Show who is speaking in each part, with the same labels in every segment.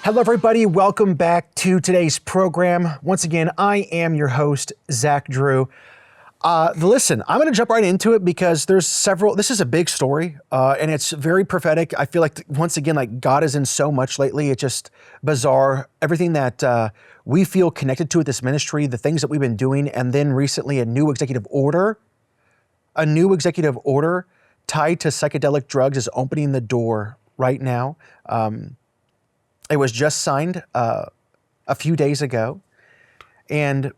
Speaker 1: Hello, everybody. Welcome back to today's program. Once again, I am your host, Zach Drew. Listen, I'm going to jump right into it because this is a big story, and it's very prophetic. I feel like, once again, like God is in so much lately. It's just bizarre. Everything that we feel connected to with this ministry, the things that we've been doing, and then recently a new executive order tied to psychedelic drugs is opening the door right now. It was just signed a few days ago, and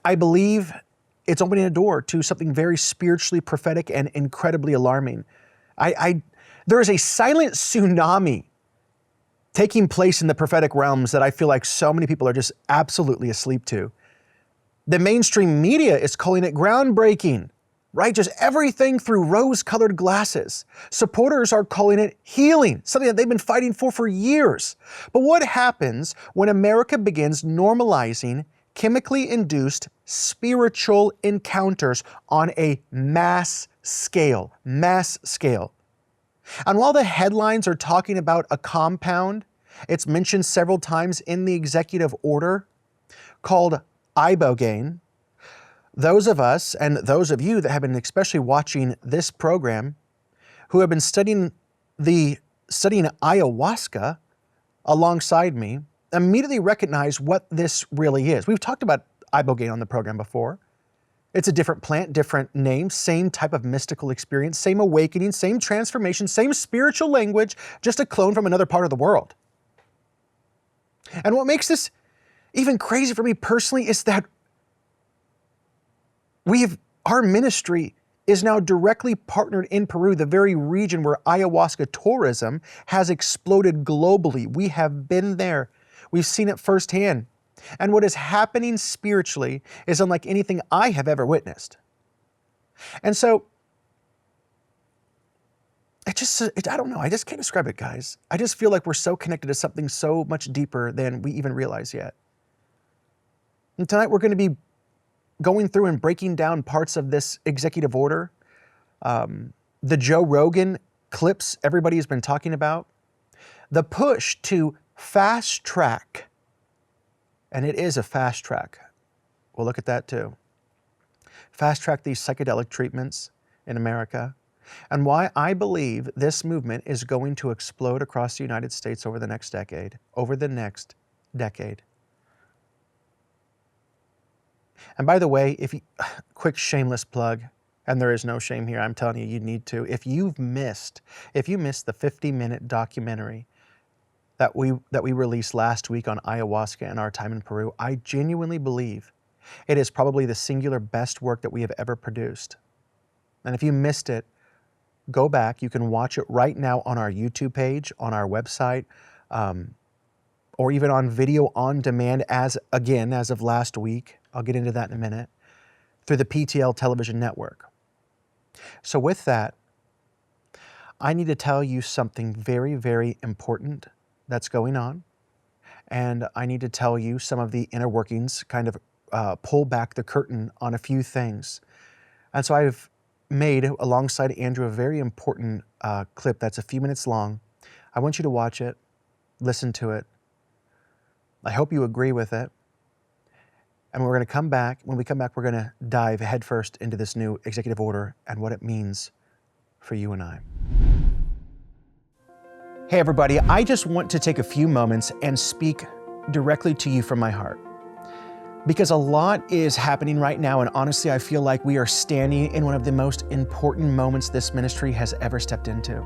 Speaker 1: I believe it's opening a door to something very spiritually prophetic and incredibly alarming. There is a silent tsunami taking place in the prophetic realms that I feel like so many people are just absolutely asleep to. The mainstream media is calling it groundbreaking, right? Just everything through rose-colored glasses. Supporters are calling it healing, something that they've been fighting for years. But what happens when America begins normalizing chemically induced spiritual encounters on a mass scale? And while the headlines are talking about a compound, it's mentioned several times in the executive order called Ibogaine. Those of us and those of you that have been especially watching this program who have been studying ayahuasca alongside me immediately recognize what this really is. We've talked about Ibogaine on the program before. It's a different plant, different name, same type of mystical experience, same awakening, same transformation, same spiritual language, just a clone from another part of the world. And what makes this even crazy for me personally is that our ministry is now directly partnered in Peru, the very region where ayahuasca tourism has exploded globally. We have been there. We've seen it firsthand. And what is happening spiritually is unlike anything I have ever witnessed. And so, I don't know, I just can't describe it, guys. I just feel like we're so connected to something so much deeper than we even realize yet. And tonight we're going to be going through and breaking down parts of this executive order, the Joe Rogan clips everybody has been talking about, the push to fast track, and it is a fast track. We'll look at that too. Fast track these psychedelic treatments in America, and why I believe this movement is going to explode across the United States over the next decade. And by the way, quick shameless plug, and there is no shame here, I'm telling you, you need to. If you missed the 50-minute documentary that we released last week on ayahuasca and our time in Peru, I genuinely believe it is probably the singular best work that we have ever produced. And if you missed it, go back. You can watch it right now on our YouTube page, on our website, or even on video on demand as of last week. I'll get into that in a minute, through the PTL television network. So with that, I need to tell you something very, very important that's going on. And I need to tell you some of the inner workings, kind of pull back the curtain on a few things. And so I've made, alongside Andrew, a very important clip that's a few minutes long. I want you to watch it, listen to it. I hope you agree with it. And we're going to come back. When we come back, we're going to dive headfirst into this new executive order and what it means for you and I. Hey, everybody. I just want to take a few moments and speak directly to you from my heart. Because a lot is happening right now, and honestly, I feel like we are standing in one of the most important moments this ministry has ever stepped into.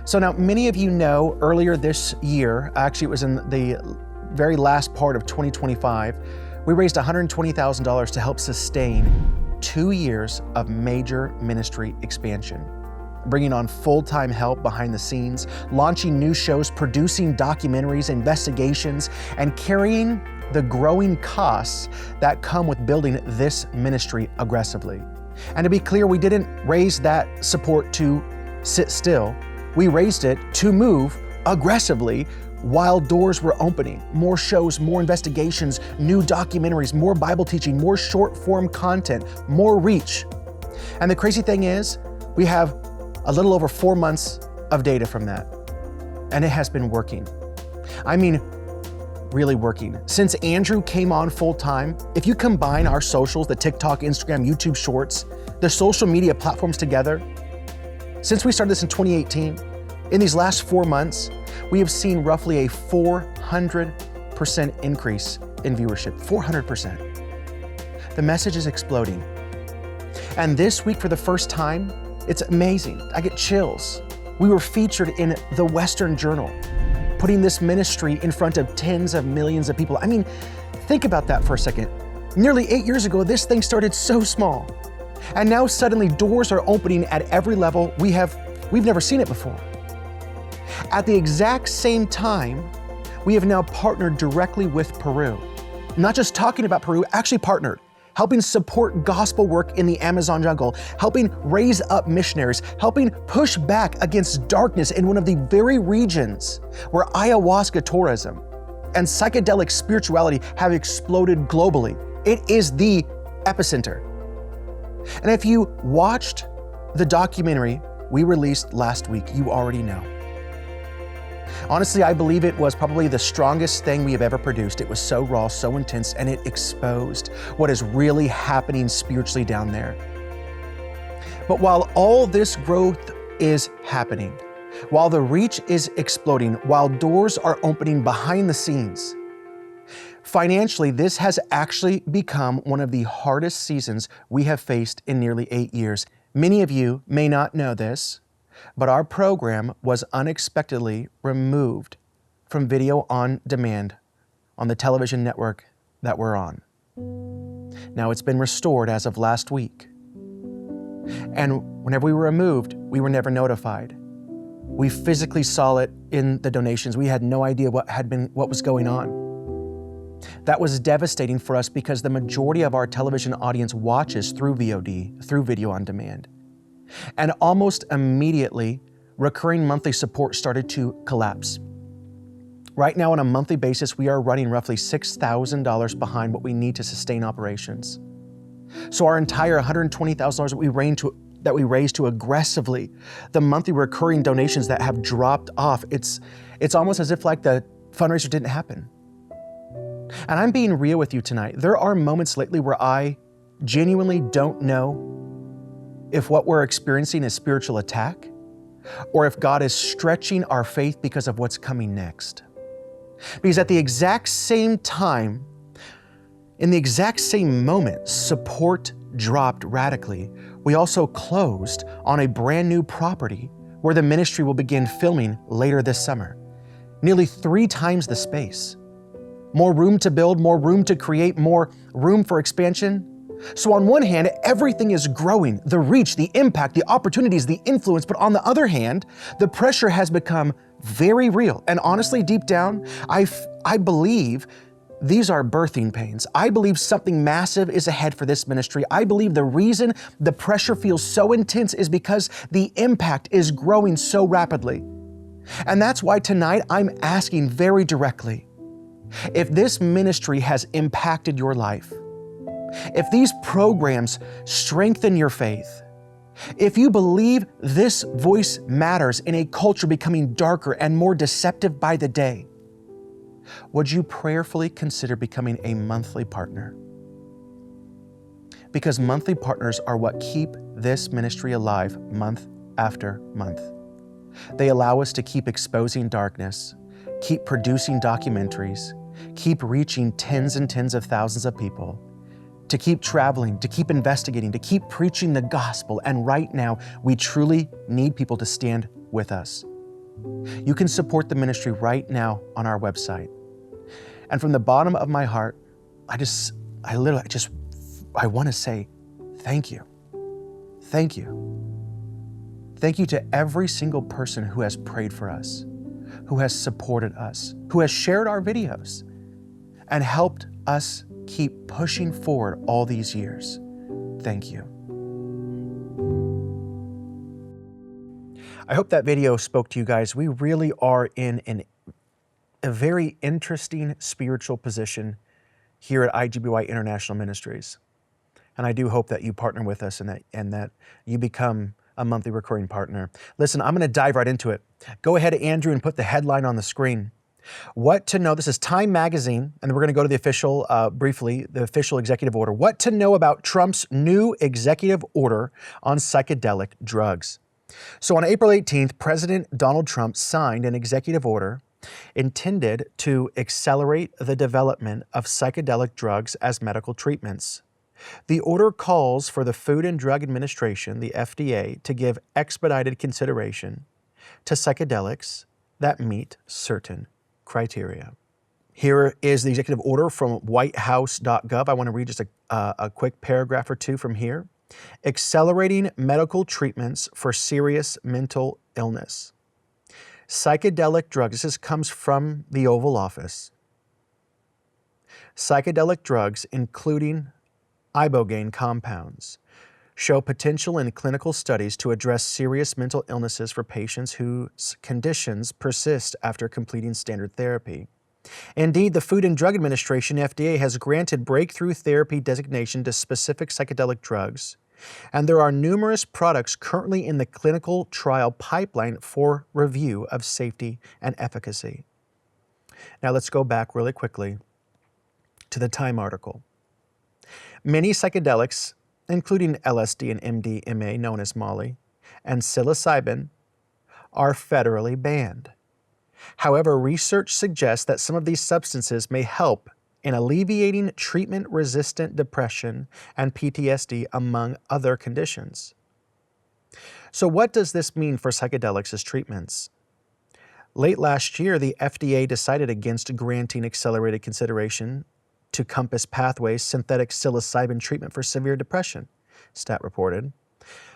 Speaker 1: So now, many of you know, earlier this year, actually it was in the very last part of 2025, we raised $120,000 to help sustain 2 years of major ministry expansion, bringing on full-time help behind the scenes, launching new shows, producing documentaries, investigations, and carrying the growing costs that come with building this ministry aggressively. And to be clear, we didn't raise that support to sit still. We raised it to move aggressively while doors were opening. More shows, more investigations, new documentaries, more Bible teaching, more short form content, more reach. And the crazy thing is, we have a little over 4 months of data from that. And it has been working. I mean, really working. Since Andrew came on full time, if you combine our socials, the TikTok, Instagram, YouTube Shorts, the social media platforms together, since we started this in 2018, in these last 4 months, we have seen roughly a 400% increase in viewership, 400%. The message is exploding. And this week, for the first time, it's amazing. I get chills. We were featured in the Western Journal, putting this ministry in front of tens of millions of people. I mean, think about that for a second. Nearly 8 years ago, this thing started so small. And now suddenly doors are opening at every level. We've never seen it before. At the exact same time, we have now partnered directly with Peru. Not just talking about Peru, actually partnered, helping support gospel work in the Amazon jungle, helping raise up missionaries, helping push back against darkness in one of the very regions where ayahuasca tourism and psychedelic spirituality have exploded globally. It is the epicenter. And if you watched the documentary we released last week, you already know. Honestly, I believe it was probably the strongest thing we have ever produced. It was so raw, so intense, and it exposed what is really happening spiritually down there. But while all this growth is happening, while the reach is exploding, while doors are opening behind the scenes, financially, this has actually become one of the hardest seasons we have faced in nearly 8 years. Many of you may not know this, but our program was unexpectedly removed from video on demand on the television network that we're on. Now it's been restored as of last week. And whenever we were removed, we were never notified. We physically saw it in the donations. We had no idea what was going on. That was devastating for us because the majority of our television audience watches through VOD, through video on demand. And almost immediately, recurring monthly support started to collapse. Right now, on a monthly basis, we are running roughly $6,000 behind what we need to sustain operations. So our entire $120,000 that we raised to aggressively, the monthly recurring donations that have dropped off, it's almost as if like the fundraiser didn't happen. And I'm being real with you tonight. There are moments lately where I genuinely don't know if what we're experiencing is spiritual attack or if God is stretching our faith because of what's coming next. Because at the exact same time, in the exact same moment, support dropped radically. We also closed on a brand new property where the ministry will begin filming later this summer. Nearly 3 times the space. More room to build, more room to create, more room for expansion. So on one hand, everything is growing, the reach, the impact, the opportunities, the influence, but on the other hand, the pressure has become very real. And honestly, deep down, I believe these are birthing pains. I believe something massive is ahead for this ministry. I believe the reason the pressure feels so intense is because the impact is growing so rapidly. And that's why tonight I'm asking very directly, if this ministry has impacted your life, if these programs strengthen your faith, if you believe this voice matters in a culture becoming darker and more deceptive by the day, would you prayerfully consider becoming a monthly partner? Because monthly partners are what keep this ministry alive month after month. They allow us to keep exposing darkness, keep producing documentaries, keep reaching tens and tens of thousands of people, to keep traveling, to keep investigating, to keep preaching the gospel. And right now, we truly need people to stand with us. You can support the ministry right now on our website. And from the bottom of my heart, I want to say thank you. Thank you. Thank you to every single person who has prayed for us, who has supported us, who has shared our videos, and helped us keep pushing forward all these years. Thank you. I hope that video spoke to you guys. We really are in a very interesting spiritual position here at IGBY International Ministries. And I do hope that you partner with us and that you become a monthly recurring partner. Listen, I'm going to dive right into it. Go ahead, Andrew, and put the headline on the screen. What to know, this is Time Magazine, and we're going to go to the official, briefly, the official executive order. What to know about Trump's new executive order on psychedelic drugs. So on April 18th, President Donald Trump signed an executive order intended to accelerate the development of psychedelic drugs as medical treatments. The order calls for the Food and Drug Administration, the FDA, to give expedited consideration to psychedelics that meet certain criteria. Here is the executive order from whitehouse.gov. I want to read just a quick paragraph or two from here. Accelerating medical treatments for serious mental illness. Psychedelic drugs, this comes from the Oval Office. Psychedelic drugs, including Ibogaine compounds, show potential in clinical studies to address serious mental illnesses for patients whose conditions persist after completing standard therapy. Indeed, the Food and Drug Administration, FDA, has granted breakthrough therapy designation to specific psychedelic drugs, and there are numerous products currently in the clinical trial pipeline for review of safety and efficacy. Now let's go back really quickly to the Time article. Many psychedelics, including LSD and MDMA, known as Molly, and psilocybin, are federally banned. However, research suggests that some of these substances may help in alleviating treatment-resistant depression and PTSD, among other conditions. So what does this mean for psychedelics as treatments? Late last year, the FDA decided against granting accelerated consideration to Compass Pathways synthetic psilocybin treatment for severe depression, Stat reported.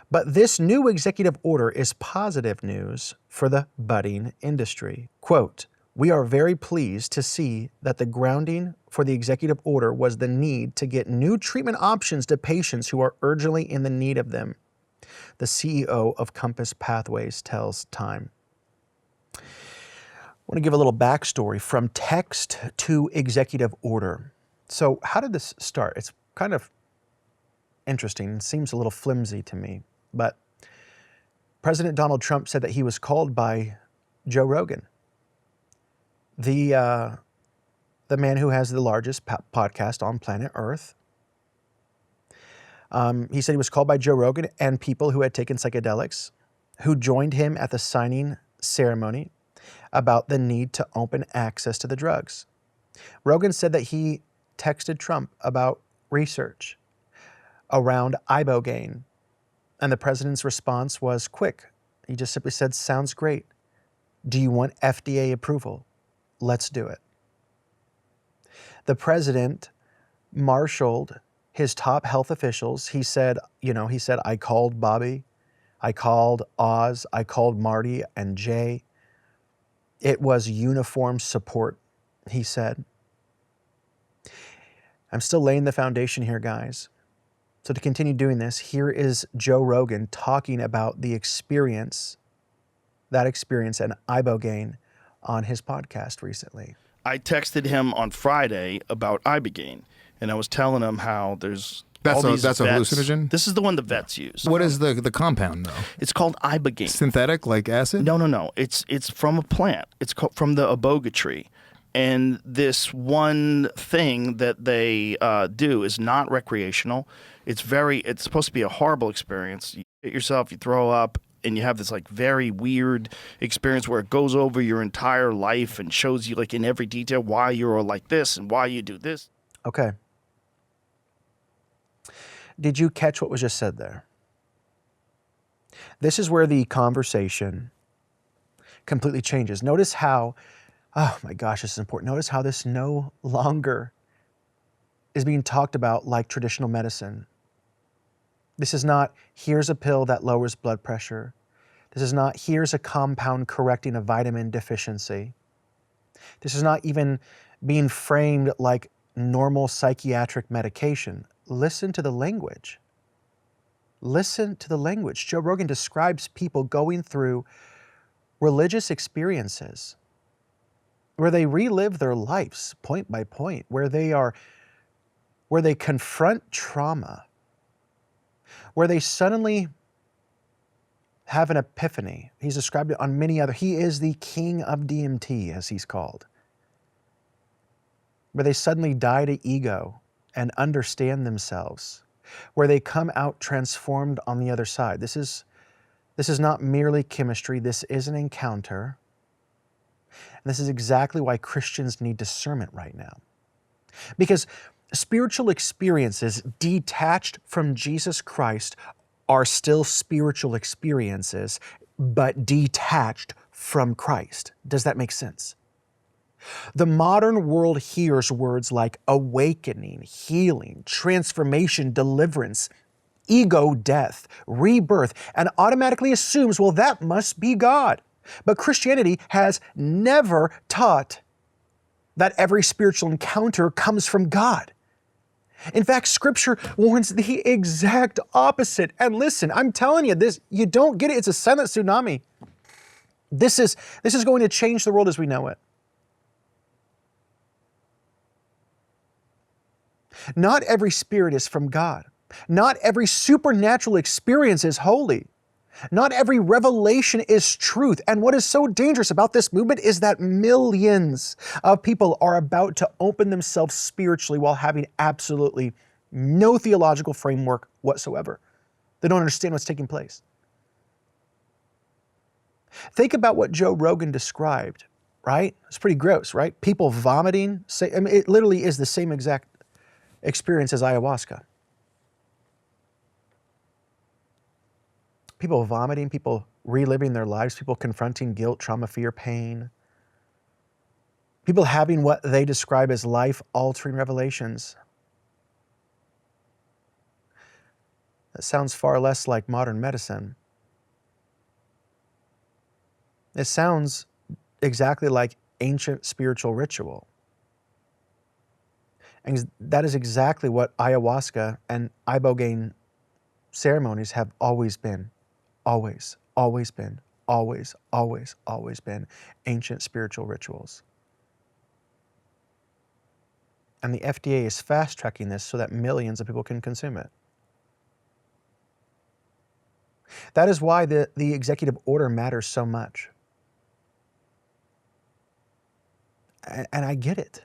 Speaker 1: But this new executive order is positive news for the budding industry. Quote, "We are very pleased to see that the grounding for the executive order was the need to get new treatment options to patients who are urgently in the need of them," the CEO of Compass Pathways tells Time. I want to give a little backstory from text to executive order. So how did this start? It's kind of interesting. It seems a little flimsy to me, but President Donald Trump said that he was called by Joe Rogan, the man who has the largest podcast on planet Earth. He said he was called by Joe Rogan and people who had taken psychedelics, who joined him at the signing ceremony about the need to open access to the drugs. Rogan said that he texted Trump about research around Ibogaine, and the president's response was quick. He just simply said, "Sounds great. Do you want FDA approval? Let's do it." The president marshaled his top health officials. He said, I called Bobby, I called Oz, I called Marty and Jay. It was uniform support, he said. I'm still laying the foundation here, guys. So to continue doing this, here is Joe Rogan talking about that experience and Ibogaine on his podcast recently.
Speaker 2: I texted him on Friday about Ibogaine, and I was telling him how there's
Speaker 3: That's
Speaker 2: all these
Speaker 3: a
Speaker 2: vets.
Speaker 3: hallucinogen?
Speaker 2: This is the one the vets use.
Speaker 3: What is the compound, though?
Speaker 2: It's called Ibogaine.
Speaker 3: Synthetic, like acid?
Speaker 2: No. It's from a plant. It's from the Iboga tree. And this one thing that they do is not recreational. It's supposed to be a horrible experience. You hit yourself, you throw up, and you have this like very weird experience where it goes over your entire life and shows you like in every detail why you're like this and why you do this.
Speaker 1: Okay. Did you catch what was just said there? This is where the conversation completely changes. Notice how, oh my gosh, this is important. Notice how this no longer is being talked about like traditional medicine. This is not, here's a pill that lowers blood pressure. This is not, here's a compound correcting a vitamin deficiency. This is not even being framed like normal psychiatric medication. Listen to the language. Listen to the language. Joe Rogan describes people going through religious experiences where they relive their lives point by point, where they confront trauma, where they suddenly have an epiphany. He's described it on many other. He is the king of DMT, as he's called, where they suddenly die to ego and understand themselves, where they come out transformed on the other side. This is not merely chemistry. This is an encounter. And this is exactly why Christians need discernment right now. Because spiritual experiences detached from Jesus Christ are still spiritual experiences, but detached from Christ. Does that make sense? The modern world hears words like awakening, healing, transformation, deliverance, ego death, rebirth, and automatically assumes, well, that must be God. But Christianity has never taught that every spiritual encounter comes from God. In fact, Scripture warns the exact opposite. And listen, I'm telling you this, you don't get it. It's a silent tsunami. This is going to change the world as we know it. Not every spirit is from God. Not every supernatural experience is holy. Not every revelation is truth. And what is so dangerous about this movement is that millions of people are about to open themselves spiritually while having absolutely no theological framework whatsoever. They don't understand what's taking place. Think about what Joe Rogan described, right? It's pretty gross, right? People vomiting. It literally is the same exact experience as ayahuasca. People vomiting, people reliving their lives, people confronting guilt, trauma, fear, pain. People having what they describe as life-altering revelations. That sounds far less like modern medicine. It sounds exactly like ancient spiritual ritual. And that is exactly what ayahuasca and Ibogaine ceremonies have always been. Always, always been, always, always, always been ancient spiritual rituals. And the FDA is fast-tracking this so that millions of people can consume it. That is why the executive order matters so much. And I get it.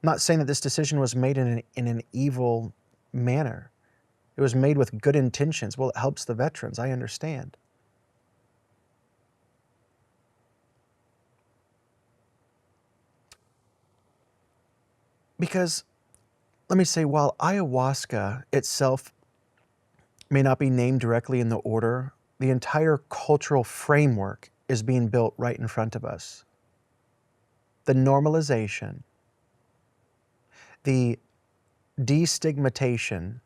Speaker 1: I'm not saying that this decision was made in an evil manner. It was made with good intentions. Well, it helps the veterans. I understand. Because, let me say, while ayahuasca itself may not be named directly in the order, the entire cultural framework is being built right in front of us. The normalization, the destigmatization,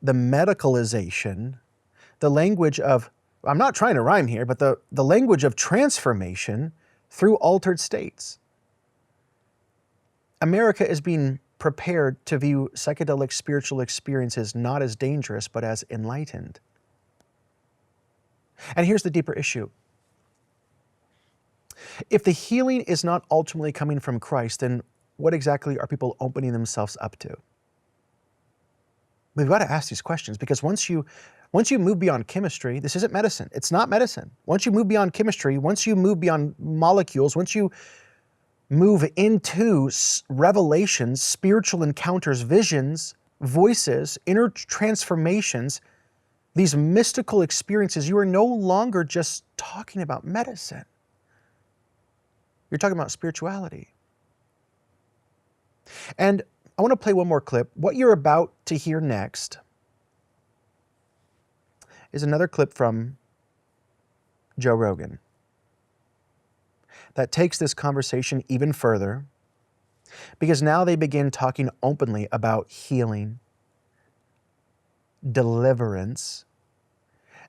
Speaker 1: the medicalization, the language of, I'm not trying to rhyme here, but the language of transformation through altered states. America is being prepared to view psychedelic spiritual experiences not as dangerous, but as enlightened. And here's the deeper issue. If the healing is not ultimately coming from Christ, then what exactly are people opening themselves up to? We've got to ask these questions, because once you move beyond chemistry, this isn't medicine. It's not medicine. Once you move beyond chemistry, once you move beyond molecules, once you move into revelations, spiritual encounters, visions, voices, inner transformations, these mystical experiences, you are no longer just talking about medicine. You're talking about spirituality. And I want to play one more clip. What you're about to hear next is another clip from Joe Rogan that takes this conversation even further, because now they begin talking openly about healing, deliverance,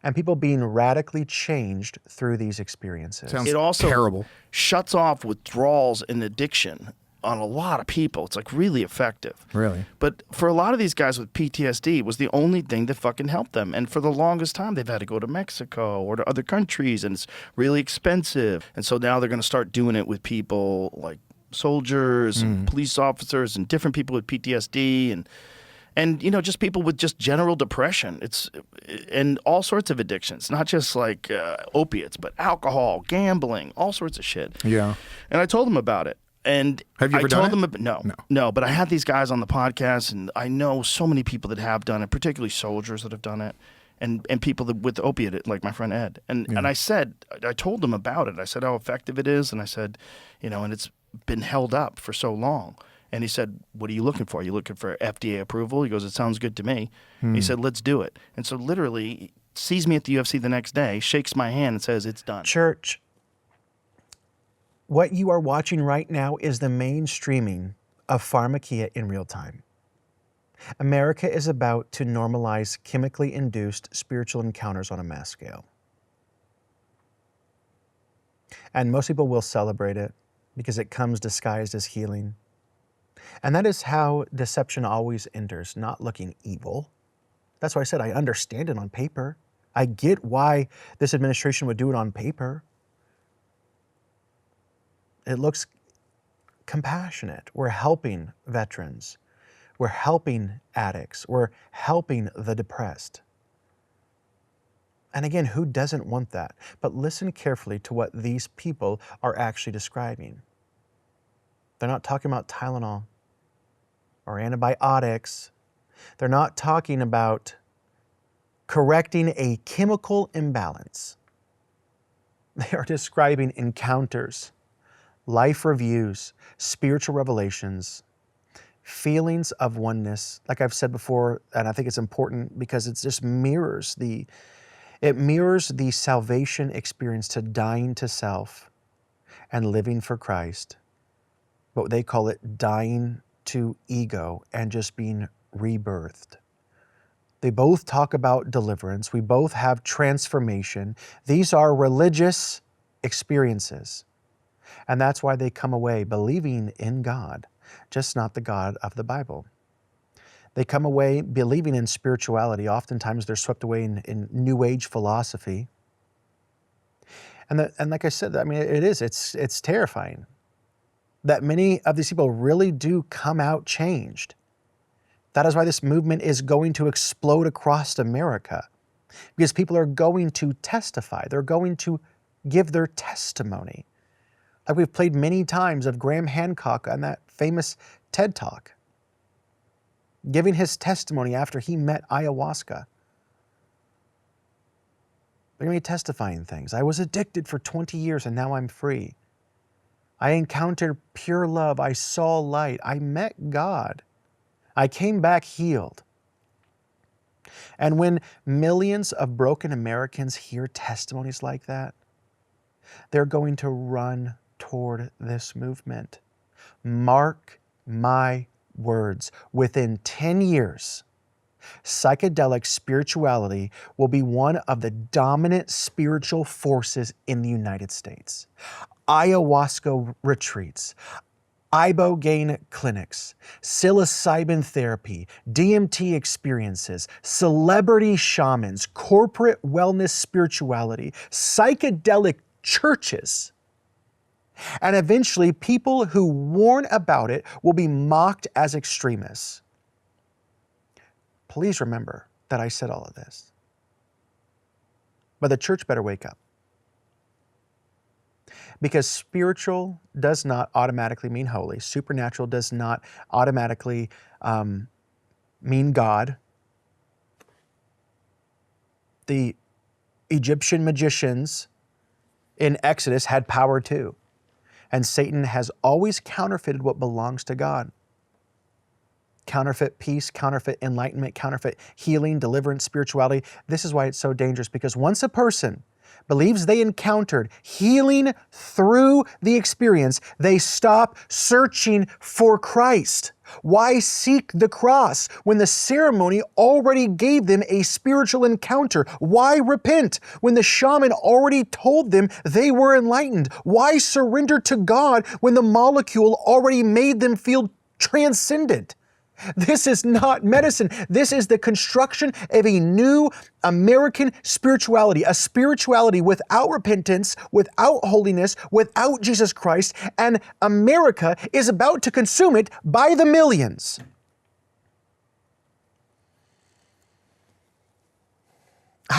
Speaker 1: and people being radically changed through these experiences.
Speaker 3: Sounds
Speaker 2: It also
Speaker 3: terrible.
Speaker 2: shuts off withdrawals and addiction on a lot of people. It's like really effective.
Speaker 3: Really?
Speaker 2: But for a lot of these guys with PTSD, it was the only thing that fucking helped them. And for the longest time, they've had to go to Mexico or to other countries, and it's really expensive. And so now they're going to start doing it with people like soldiers and police officers and different people with PTSD. And, you know, just people with just general depression. And all sorts of addictions, not just like opiates, but alcohol, gambling, all sorts of shit.
Speaker 3: Yeah.
Speaker 2: And I told them about it. And
Speaker 3: Have you ever
Speaker 2: I told
Speaker 3: done
Speaker 2: them no, but I had these guys on the podcast, and I know so many people that have done it, particularly soldiers that have done it, and people that, with opiate, like my friend Ed. And I told them about it. I said how effective it is, and I said, you know, and it's been held up for so long. And he said, what are you looking for? Are you looking for FDA approval? He goes, it sounds good to me. He said, let's do it. And so literally he sees me at the UFC the next day, shakes my hand and says, it's done.
Speaker 1: Church, what you are watching right now is the mainstreaming of pharmakia in real time. America is about to normalize chemically induced spiritual encounters on a mass scale. And most people will celebrate it because it comes disguised as healing. And that is how deception always enters, not looking evil. That's why I said I understand it on paper. I get why this administration would do it on paper. It looks compassionate. We're helping veterans. We're helping addicts. We're helping the depressed. And again, who doesn't want that? But listen carefully to what these people are actually describing. They're not talking about Tylenol or antibiotics. They're not talking about correcting a chemical imbalance. They are describing encounters, life reviews, spiritual revelations, feelings of oneness. Like I've said before, and I think it's important because it just mirrors the salvation experience to dying to self and living for Christ. But they call it dying to ego and just being rebirthed. They both talk about deliverance. We both have transformation. These are religious experiences. And that's why they come away believing in God, just not the God of the Bible. They come away believing in spirituality. Oftentimes they're swept away in New Age philosophy. And like I said, I mean, it's terrifying that many of these people really do come out changed. That is why this movement is going to explode across America, because people are going to testify. They're going to give their testimony. Like we've played many times of Graham Hancock on that famous TED Talk, giving his testimony after he met ayahuasca. They're going to be testifying things. I was addicted for 20 years and now I'm free. I encountered pure love. I saw light. I met God. I came back healed. And when millions of broken Americans hear testimonies like that, they're going to run toward this movement. Mark my words. Within 10 years, psychedelic spirituality will be one of the dominant spiritual forces in the United States. Ayahuasca retreats, Ibogaine clinics, psilocybin therapy, DMT experiences, celebrity shamans, corporate wellness spirituality, psychedelic churches, and eventually people who warn about it will be mocked as extremists. Please remember that I said all of this. But the church better wake up. Because spiritual does not automatically mean holy. Supernatural does not automatically mean God. The Egyptian magicians in Exodus had power too. And Satan has always counterfeited what belongs to God. Counterfeit peace, counterfeit enlightenment, counterfeit healing, deliverance, spirituality. This is why it's so dangerous, because once a person believes they encountered healing through the experience, they stop searching for Christ. Why seek the cross when the ceremony already gave them a spiritual encounter? Why repent when the shaman already told them they were enlightened? Why surrender to God when the molecule already made them feel transcendent? This is not medicine. This is the construction of a new American spirituality, a spirituality without repentance, without holiness, without Jesus Christ, and America is about to consume it by the millions.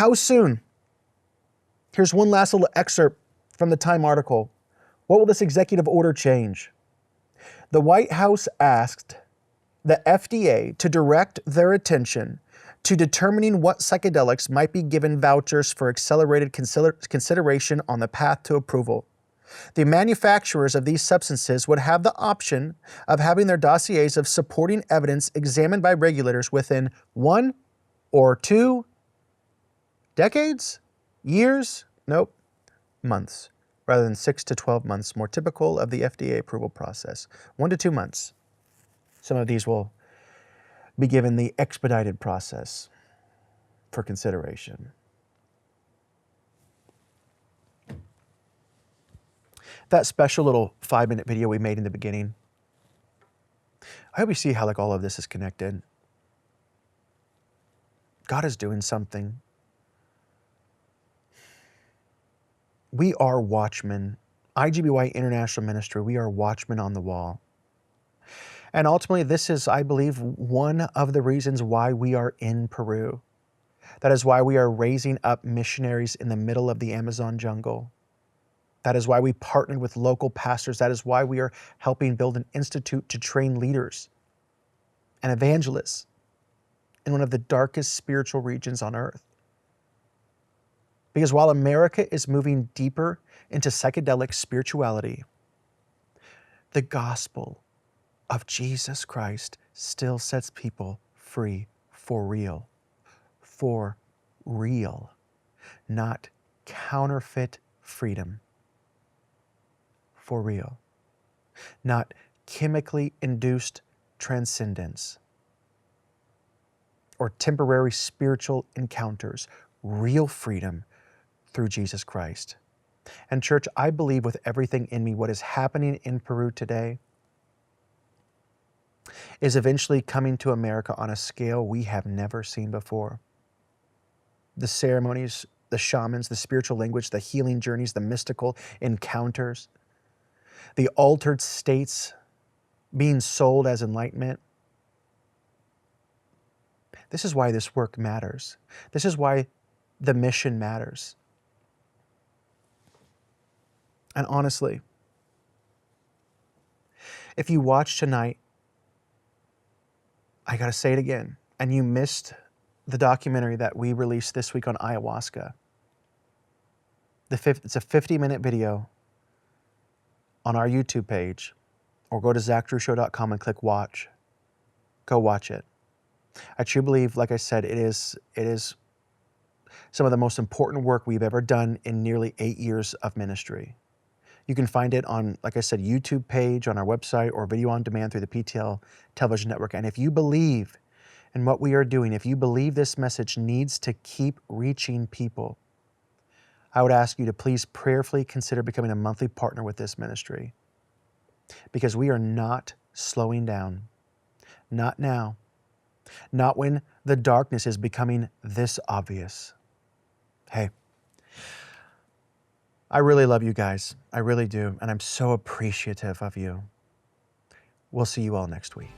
Speaker 1: How soon? Here's one last little excerpt from the Time article. What will this executive order change? The White House asked the FDA to direct their attention to determining what psychedelics might be given vouchers for accelerated consideration on the path to approval. The manufacturers of these substances would have the option of having their dossiers of supporting evidence examined by regulators within 1 or 2 decades? Years? Nope. Months, rather than 6 to 12 months, more typical of the FDA approval process. 1 to 2 months. Some of these will be given the expedited process for consideration. That special little 5-minute video we made in the beginning, I hope you see how like all of this is connected. God is doing something. We are watchmen. IGBY International Ministry, we are watchmen on the wall. And ultimately, this is, I believe, one of the reasons why we are in Peru. That is why we are raising up missionaries in the middle of the Amazon jungle. That is why we partnered with local pastors. That is why we are helping build an institute to train leaders and evangelists in one of the darkest spiritual regions on earth. Because while America is moving deeper into psychedelic spirituality, the gospel of Jesus Christ still sets people free for real. For real. Not counterfeit freedom. For real. Not chemically induced transcendence or temporary spiritual encounters. Real freedom through Jesus Christ. And church, I believe with everything in me, what is happening in Peru today is eventually coming to America on a scale we have never seen before. The ceremonies, the shamans, the spiritual language, the healing journeys, the mystical encounters, the altered states being sold as enlightenment. This is why this work matters. This is why the mission matters. And honestly, if you watch tonight, I gotta say it again, and you missed the documentary that we released this week on ayahuasca. It's a 50-minute video on our YouTube page, or go to zachdrewshow.com and click watch. Go watch it. I truly believe, like I said, it is some of the most important work we've ever done in nearly 8 years of ministry. You can find it on, like I said, YouTube page, on our website, or video on demand through the PTL television network. And if you believe in what we are doing, if you believe this message needs to keep reaching people, I would ask you to please prayerfully consider becoming a monthly partner with this ministry. Because we are not slowing down. Not now. Not when the darkness is becoming this obvious. Hey, I really love you guys. I really do. And I'm so appreciative of you. We'll see you all next week.